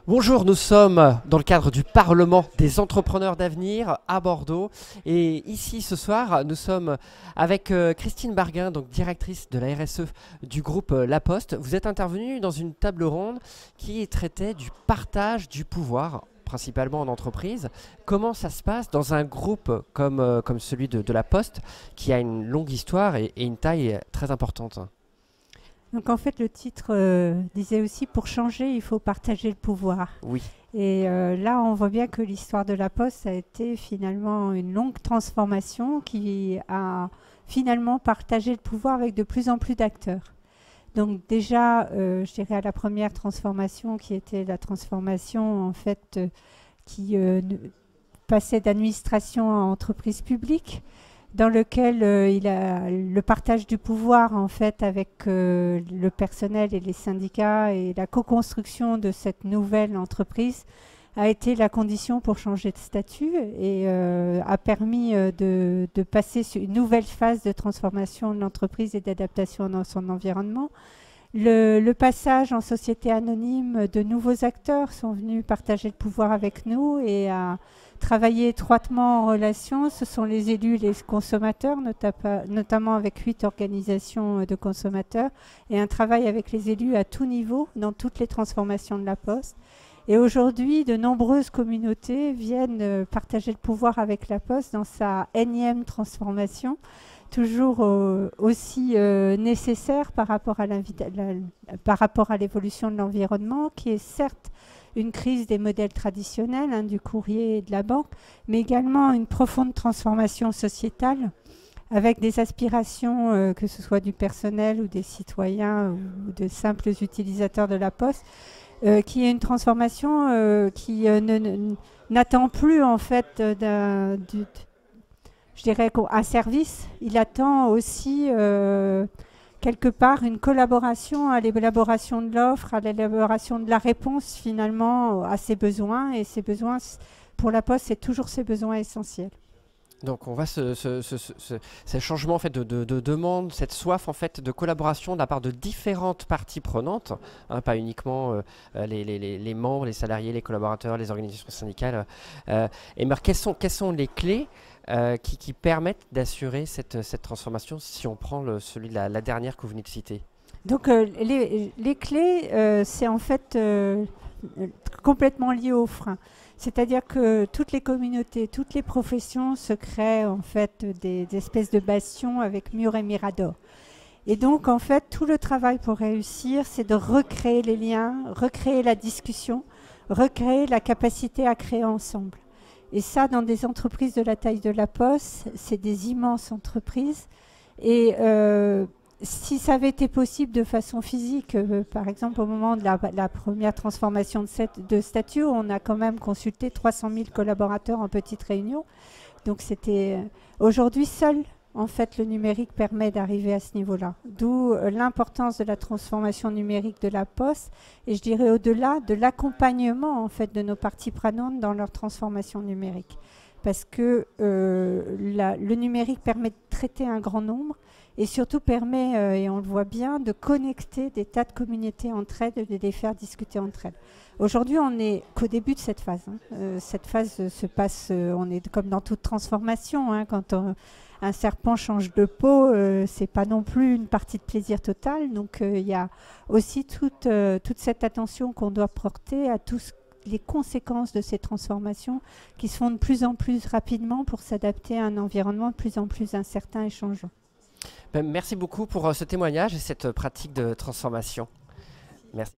Bonjour, nous sommes dans le cadre du Parlement des entrepreneurs d'avenir à Bordeaux. Et ici, ce soir, nous sommes avec Christine Barguin, donc directrice de la RSE du groupe La Poste. Vous êtes intervenue dans une table ronde qui traitait du partage du pouvoir, principalement en entreprise. Comment ça se passe dans un groupe comme celui de La Poste, qui a une longue histoire et une taille très importante? Donc en fait, le titre disait aussi pour changer, il faut partager le pouvoir. Oui. Et là, on voit bien que l'histoire de la Poste a été finalement une longue transformation qui a finalement partagé le pouvoir avec de plus en plus d'acteurs. Donc déjà, je dirais à la première transformation qui était la transformation en fait qui passait d'administration à entreprise publique, dans lequel il a le partage du pouvoir en fait avec le personnel et les syndicats et la co-construction de cette nouvelle entreprise a été la condition pour changer de statut et a permis de passer sur une nouvelle phase de transformation de l'entreprise et d'adaptation dans son environnement. Le passage en société anonyme, de nouveaux acteurs sont venus partager le pouvoir avec nous et à travailler étroitement en relation. Ce sont les élus, les consommateurs, notamment avec 8 organisations de consommateurs, et un travail avec les élus à tout niveau dans toutes les transformations de la Poste. Et aujourd'hui, de nombreuses communautés viennent partager le pouvoir avec la Poste dans sa énième transformation, toujours aussi nécessaire par rapport à l'évolution de l'environnement, qui est certes une crise des modèles traditionnels, du courrier et de la banque, mais également une profonde transformation sociétale avec des aspirations, que ce soit du personnel ou des citoyens ou de simples utilisateurs de la Poste, qui est une transformation qui n'attend plus en fait je dirais un service. Il attend aussi quelque part une collaboration à l'élaboration de l'offre, à l'élaboration de la réponse finalement à ses besoins. Et ses besoins, pour la Poste, c'est toujours ses besoins essentiels. Donc on voit ce changement en fait de demande, cette soif en fait de collaboration de la part de différentes parties prenantes, pas uniquement les membres, les salariés, les collaborateurs, les organisations syndicales. Et quelles sont les clés qui permettent d'assurer cette transformation, si on prend celui de la dernière que vous venez de citer? Donc les clés, c'est en fait complètement lié aux freins. C'est-à-dire que toutes les communautés, toutes les professions se créent en fait des espèces de bastions avec murs et miradors. Et donc en fait tout le travail pour réussir, c'est de recréer les liens, recréer la discussion, recréer la capacité à créer ensemble. Et ça, dans des entreprises de la taille de la Poste, c'est des immenses entreprises. Et si ça avait été possible de façon physique, par exemple au moment de la première transformation de statut, on a quand même consulté 300 000 collaborateurs en petite réunion. Donc c'était aujourd'hui seul. En fait, le numérique permet d'arriver à ce niveau-là. D'où l'importance de la transformation numérique de la Poste. Et je dirais au-delà de l'accompagnement en fait de nos parties prenantes dans leur transformation numérique. Parce que le numérique permet de traiter un grand nombre et surtout permet, et on le voit bien, de connecter des tas de communautés entre elles et de les faire discuter entre elles. Aujourd'hui, on n'est qu'au début de cette phase. Cette phase se passe, on est comme dans toute transformation. Quand un serpent change de peau, c'est pas non plus une partie de plaisir total. Donc il y a aussi toute cette attention qu'on doit porter à tous les conséquences de ces transformations qui se font de plus en plus rapidement pour s'adapter à un environnement de plus en plus incertain et changeant. Merci beaucoup pour ce témoignage et cette pratique de transformation. Merci.